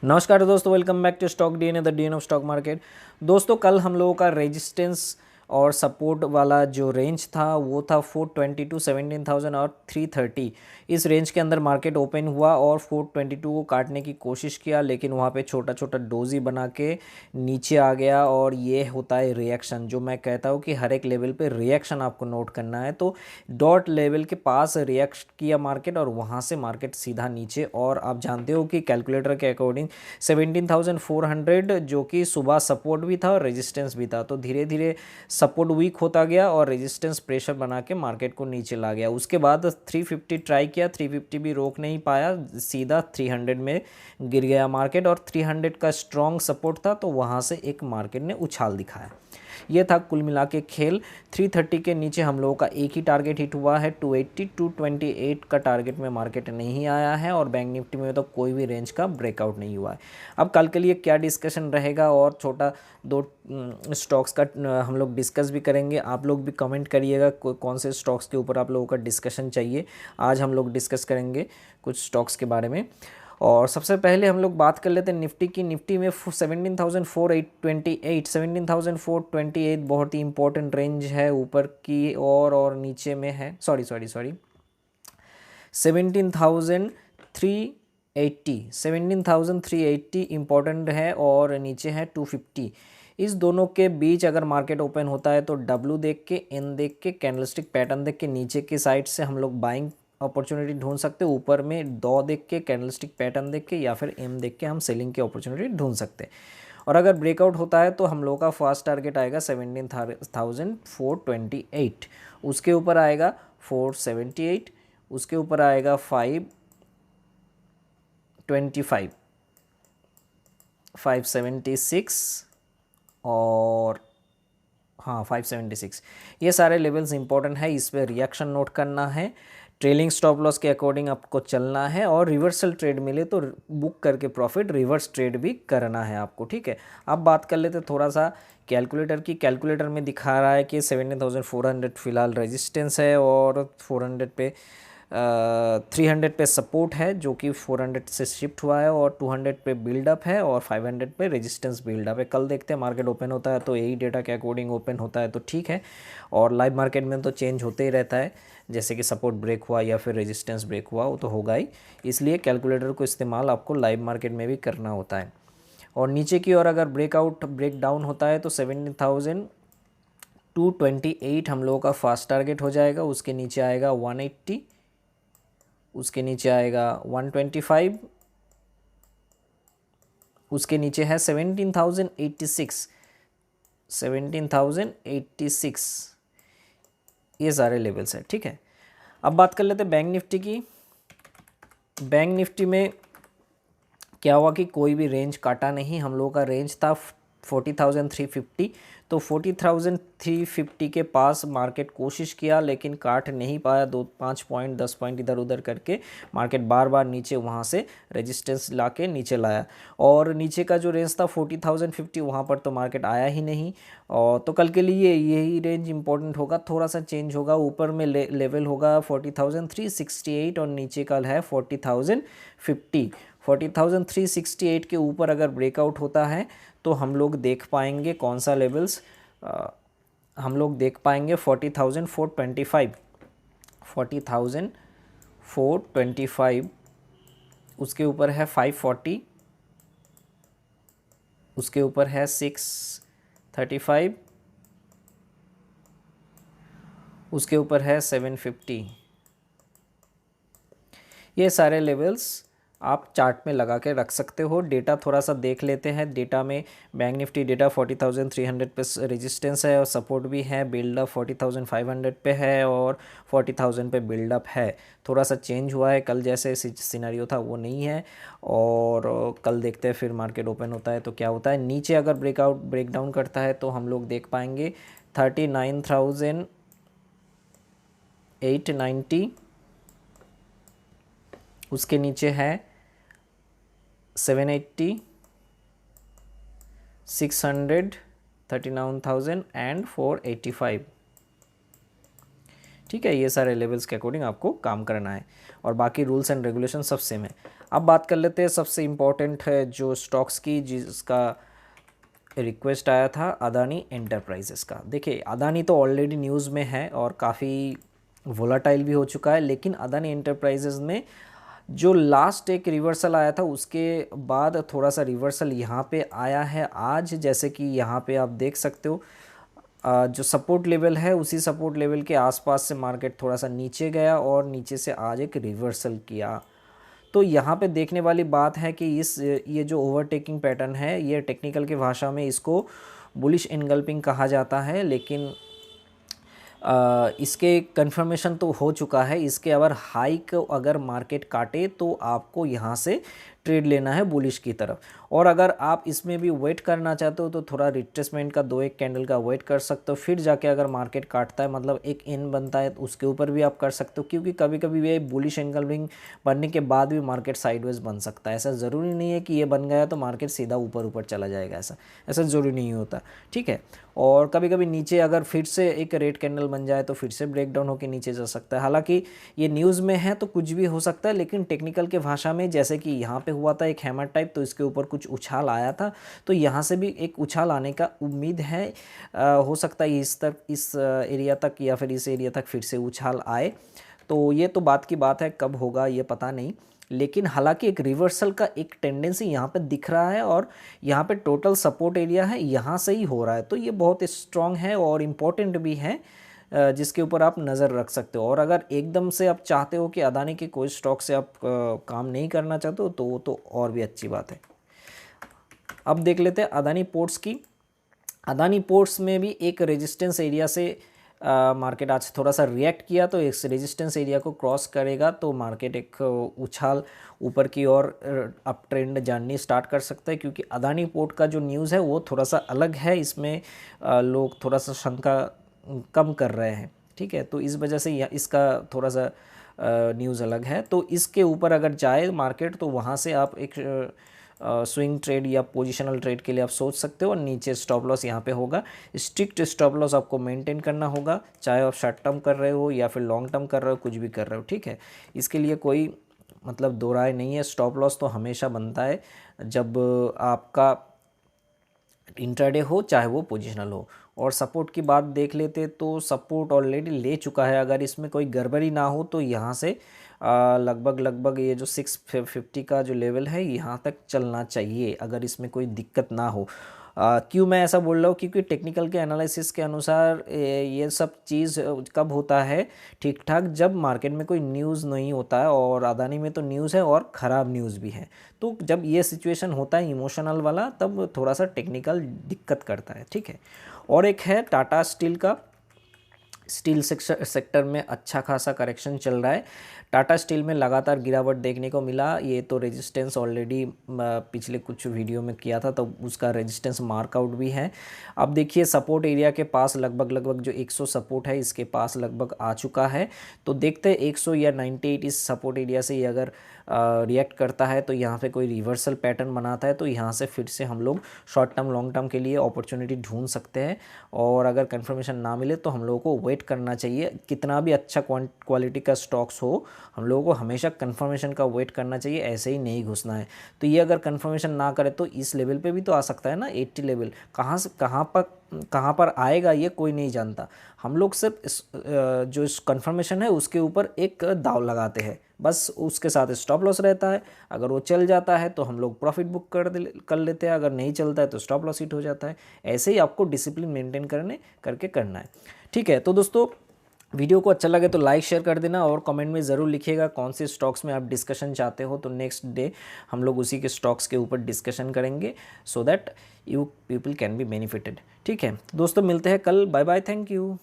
नमस्कार दोस्तों, welcome back to stock DNA the DNA of stock market. दोस्तों कल हम लोगों का रेजिस्टेंस और सपोर्ट वाला जो रेंज था वो था 422, 17,000 और 330। इस रेंज के अंदर मार्केट ओपन हुआ और 422 को काटने की कोशिश किया, लेकिन वहाँ पे छोटा छोटा डोजी बना के नीचे आ गया। और ये होता है रिएक्शन, जो मैं कहता हूँ कि हर एक लेवल पे रिएक्शन आपको नोट करना है। तो डॉट लेवल के पास रिएक्ट किया मार्केट और वहाँ से मार्केट सीधा नीचे। और आप जानते हो कि कैलकुलेटर के अकॉर्डिंग 17,400 जो कि सुबह सपोर्ट भी था और रेजिस्टेंस भी था। तो धीरे धीरे सपोर्ट वीक होता गया और रेजिस्टेंस प्रेशर बना के मार्केट को नीचे ला गया। उसके बाद 350 ट्राई किया, 350 भी रोक नहीं पाया, सीधा 300 में गिर गया मार्केट। और 300 का स्ट्रॉन्ग सपोर्ट था, तो वहाँ से एक मार्केट ने उछाल दिखाया। ये था कुल मिला के खेल। 330 के नीचे हम लोगों का एक ही टारगेट हिट हुआ है, 280 228 का टारगेट में मार्केट नहीं आया है। और बैंक निफ्टी में तो कोई भी रेंज का ब्रेकआउट नहीं हुआ है। अब कल के लिए क्या डिस्कशन रहेगा और छोटा दो स्टॉक्स का हम लोग डिस्कस भी करेंगे। आप लोग भी कमेंट करिएगा कौन से स्टॉक्स के ऊपर आप लोगों का डिस्कशन चाहिए। आज हम लोग डिस्कस करेंगे कुछ स्टॉक्स के बारे में। और सबसे पहले हम लोग बात कर लेते हैं निफ्टी की। निफ्टी में 17,428 17,428 बहुत ही इंपॉर्टेंट रेंज है, ऊपर की और नीचे में है। सॉरी 17,380 इंपॉर्टेंट है और नीचे है 250। इस दोनों के बीच अगर मार्केट ओपन होता है तो डब्ल्यू देख के, एन देख के, कैंडलस्टिक पैटर्न देख के नीचे की साइड से हम लोग बाइंग अपॉर्चुनिटी ढूंढ सकते हैं। ऊपर में दो देख के, कैंडलस्टिक पैटर्न देख के या फिर एम देख के हम सेलिंग की अपॉर्चुनिटी ढूंढ सकते हैं। और अगर ब्रेकआउट होता है तो हम लोग का फर्स्ट टारगेट आएगा 17,428, उसके ऊपर आएगा 478, उसके ऊपर आएगा 525, 576 और 576। ये सारे लेवल्स इंपॉर्टेंट है, इस पर रिएक्शन नोट करना है। ट्रेलिंग स्टॉप लॉस के अकॉर्डिंग आपको चलना है और रिवर्सल ट्रेड मिले तो बुक करके प्रॉफिट रिवर्स ट्रेड भी करना है आपको, ठीक है। अब बात कर लेते थोड़ा सा कैलकुलेटर की। कैलकुलेटर में दिखा रहा है कि 17,400 फिलहाल रेजिस्टेंस है और 400 पे 300 पे सपोर्ट है जो कि 400 से शिफ्ट हुआ है और 200 पे बिल्डअप है और 500 पे रेजिस्टेंस बिल्डअप है। कल देखते हैं मार्केट ओपन होता है तो यही डेटा के अकॉर्डिंग ओपन होता है तो ठीक है। और लाइव मार्केट में तो चेंज होते ही रहता है, जैसे कि सपोर्ट ब्रेक हुआ या फिर रेजिस्टेंस ब्रेक हुआ वो तो होगा ही, इसलिए कैलकुलेटर को इस्तेमाल आपको लाइव मार्केट में भी करना होता है। और नीचे की ओर अगर ब्रेक डाउन होता है तो 17,228 हम लोगों का फास्ट टारगेट हो जाएगा। उसके नीचे आएगा 180, उसके नीचे आएगा 125, उसके नीचे है 17,086, 17,086। ये सारे लेवल्स हैं, ठीक है। अब बात कर लेते हैं बैंक निफ्टी की। बैंक निफ्टी में क्या हुआ कि कोई भी रेंज काटा नहीं। हम लोगों का रेंज था 40,350, तो 40,350 के पास मार्केट कोशिश किया लेकिन काट नहीं पाया। 5 पॉइंट 10 पॉइंट इधर उधर करके मार्केट बार बार नीचे वहाँ से रेजिस्टेंस ला के नीचे लाया। और नीचे का जो रेंज था 40,050 वहाँ पर तो मार्केट आया ही नहीं। और तो कल के लिए यही रेंज इंपॉर्टेंट होगा, थोड़ा सा चेंज होगा। ऊपर में लेवल होगा 40,368 और नीचे का है 40,050। 40,368 के ऊपर अगर ब्रेकआउट होता है तो हम लोग देख पाएंगे कौन सा लेवल्स, हम लोग देख पाएंगे 40,425, 40,425। उसके ऊपर है 540, उसके ऊपर है 635, उसके ऊपर है 750। ये सारे लेवल्स आप चार्ट में लगा के रख सकते हो। डेटा थोड़ा सा देख लेते हैं। डेटा में बैंक निफ्टी डेटा 40,300 पे रेजिस्टेंस है और सपोर्ट भी है। बिल्डअप 40,500 पे है और 40,000 पे बिल्डअप है। थोड़ा सा चेंज हुआ है, कल जैसे सिनेरियो था वो नहीं है। और कल देखते हैं फिर मार्केट ओपन होता है तो क्या होता है। नीचे अगर ब्रेकडाउन करता है तो हम लोग देख पाएंगे 39,890, उसके नीचे है 780, 600, 39,000 एंड 485। ठीक है, ये सारे लेवल्स के अकॉर्डिंग आपको काम करना है और बाकी रूल्स एंड रेगुलेशन सब सेम है। अब बात कर लेते हैं सबसे इम्पॉर्टेंट है जो स्टॉक्स की, जिसका रिक्वेस्ट आया था, अदानी एंटरप्राइजेस का। देखिए अदानी तो ऑलरेडी न्यूज़ में है और काफ़ी वोलाटाइल भी हो चुका है, लेकिन अदानी एंटरप्राइजेस में जो लास्ट एक रिवर्सल आया था उसके बाद थोड़ा सा रिवर्सल यहाँ पे आया है आज। जैसे कि यहाँ पे आप देख सकते हो जो सपोर्ट लेवल है उसी सपोर्ट लेवल के आसपास से मार्केट थोड़ा सा नीचे गया और नीचे से आज एक रिवर्सल किया। तो यहाँ पे देखने वाली बात है कि ये जो ओवरटेकिंग पैटर्न है, ये टेक्निकल की भाषा में इसको बुलिश एनगल्पिंग कहा जाता है, लेकिन इसके कंफर्मेशन तो हो चुका है। इसके अगर हाई को अगर मार्केट काटे तो आपको यहाँ से ट्रेड लेना है बुलिश की तरफ। और अगर आप इसमें भी वेट करना चाहते हो तो थोड़ा रिट्रेसमेंट का 2-1 कैंडल का वेट कर सकते हो, फिर जाके अगर मार्केट काटता है मतलब एक इन बनता है तो उसके ऊपर भी आप कर सकते हो, क्योंकि कभी कभी ये बुलिश एनगल्पिंग बनने के बाद भी मार्केट साइडवेज बन सकता है। ऐसा ज़रूरी नहीं है कि ये बन गया तो मार्केट सीधा ऊपर ऊपर चला जाएगा, ऐसा ज़रूरी नहीं होता। ठीक है, और कभी कभी नीचे अगर फिर से एक रेड कैंडल बन जाए तो फिर से ब्रेक डाउन होकर नीचे जा सकता है। हालांकि ये न्यूज़ में है तो कुछ भी हो सकता है, लेकिन टेक्निकल के भाषा में जैसे कि यहाँ पे हुआ था एक हैमर टाइप, तो इसके ऊपर कुछ उछाल आया था, तो यहाँ से भी एक उछाल आने का उम्मीद है। हो सकता है इस एरिया तक या फिर इस एरिया तक फिर से उछाल आए। तो ये तो बात की बात है, कब होगा ये पता नहीं, लेकिन हालांकि एक रिवर्सल का एक टेंडेंसी यहाँ पे दिख रहा है और यहाँ पे टोटल सपोर्ट एरिया है, यहाँ से ही हो रहा है। तो ये बहुत स्ट्रॉन्ग है और इम्पोर्टेंट भी है, जिसके ऊपर आप नज़र रख सकते हो। और अगर एकदम से आप चाहते हो कि अदानी के कोई स्टॉक से आप काम नहीं करना चाहते हो तो वो तो और भी अच्छी बात है। अब देख लेते हैं अदानी पोर्ट्स की। अदानी पोर्ट्स में भी एक रेजिस्टेंस एरिया से मार्केट आज थोड़ा सा रिएक्ट किया, तो इस रेजिस्टेंस एरिया को क्रॉस करेगा तो मार्केट एक उछाल ऊपर की ओर अप ट्रेंड जाननी स्टार्ट कर सकता है, क्योंकि अदानी पोर्ट का जो न्यूज़ है वो थोड़ा सा अलग है। इसमें लोग थोड़ा सा शंका कम कर रहे हैं। ठीक है, तो इस वजह से इसका थोड़ा सा न्यूज़ अलग है। तो इसके ऊपर अगर जाए मार्केट तो वहाँ से आप एक स्विंग ट्रेड या पोजिशनल ट्रेड के लिए आप सोच सकते हो। और नीचे स्टॉप लॉस यहाँ पे होगा, स्ट्रिक्ट स्टॉप लॉस आपको मेंटेन करना होगा, चाहे आप शॉर्ट टर्म कर रहे हो या फिर लॉन्ग टर्म कर रहे हो, कुछ भी कर रहे हो। ठीक है, इसके लिए कोई मतलब दो राय नहीं है। स्टॉप लॉस तो हमेशा बनता है जब आपका इंट्राडे हो चाहे वो पोजिशनल हो। और सपोर्ट की बात देख लेते तो सपोर्ट ऑलरेडी ले चुका है, अगर इसमें कोई गड़बड़ी ना हो तो यहाँ से लगभग ये जो 650 का जो लेवल है यहाँ तक चलना चाहिए, अगर इसमें कोई दिक्कत ना हो। क्यों मैं ऐसा बोल रहा हूँ, क्योंकि टेक्निकल के एनालिसिस के अनुसार ये सब चीज़ कब होता है ठीक ठाक, जब मार्केट में कोई न्यूज़ नहीं होता है। और अदानी में तो न्यूज़ है और ख़राब न्यूज़ भी है, तो जब ये सिचुएशन होता है इमोशनल वाला तब थोड़ा सा टेक्निकल दिक्कत करता है। ठीक है, और एक है टाटा स्टील का। स्टील सेक्टर में अच्छा खासा करेक्शन चल रहा है। टाटा स्टील में लगातार गिरावट देखने को मिला। ये तो रेजिस्टेंस ऑलरेडी पिछले कुछ वीडियो में किया था, तो उसका रेजिस्टेंस मार्कआउट भी है। अब देखिए सपोर्ट एरिया के पास लगभग जो 100 सपोर्ट है इसके पास लगभग आ चुका है। तो देखते हैं 100 या 98 इस सपोर्ट एरिया से ये अगर रिएक्ट करता है तो यहाँ पे कोई रिवर्सल पैटर्न बनाता है तो यहाँ से फिर से हम लोग शॉर्ट टर्म लॉन्ग टर्म के लिए अपॉर्चुनिटी ढूंढ सकते हैं। और अगर कंफर्मेशन ना मिले तो हम लोगों को वेट करना चाहिए। कितना भी अच्छा क्वालिटी का स्टॉक्स हो, हम लोगों को हमेशा कंफर्मेशन का वेट करना चाहिए, ऐसे ही नहीं घुसना है। तो ये अगर कंफर्मेशन ना करे तो इस लेवल पे भी तो आ सकता है ना, 80 लेवल। कहाँ पर आएगा ये कोई नहीं जानता। हम लोग सिर्फ जो इस कंफर्मेशन है उसके ऊपर एक दाव लगाते हैं, बस उसके साथ स्टॉप लॉस रहता है। अगर वो चल जाता है तो हम लोग प्रॉफिट बुक कर लेते हैं, अगर नहीं चलता है तो स्टॉप लॉस हिट हो जाता है। ऐसे ही आपको डिसिप्लिन मेंटेन करके करना है। ठीक है, तो दोस्तों वीडियो को अच्छा लगे तो लाइक शेयर कर देना और कमेंट में ज़रूर लिखिएगा कौन से स्टॉक्स में आप डिस्कशन चाहते हो, तो नेक्स्ट डे हम लोग उसी के स्टॉक्स के ऊपर डिस्कशन करेंगे, so that you people can be benefited. ठीक है दोस्तों, मिलते हैं कल। Bye bye, thank you.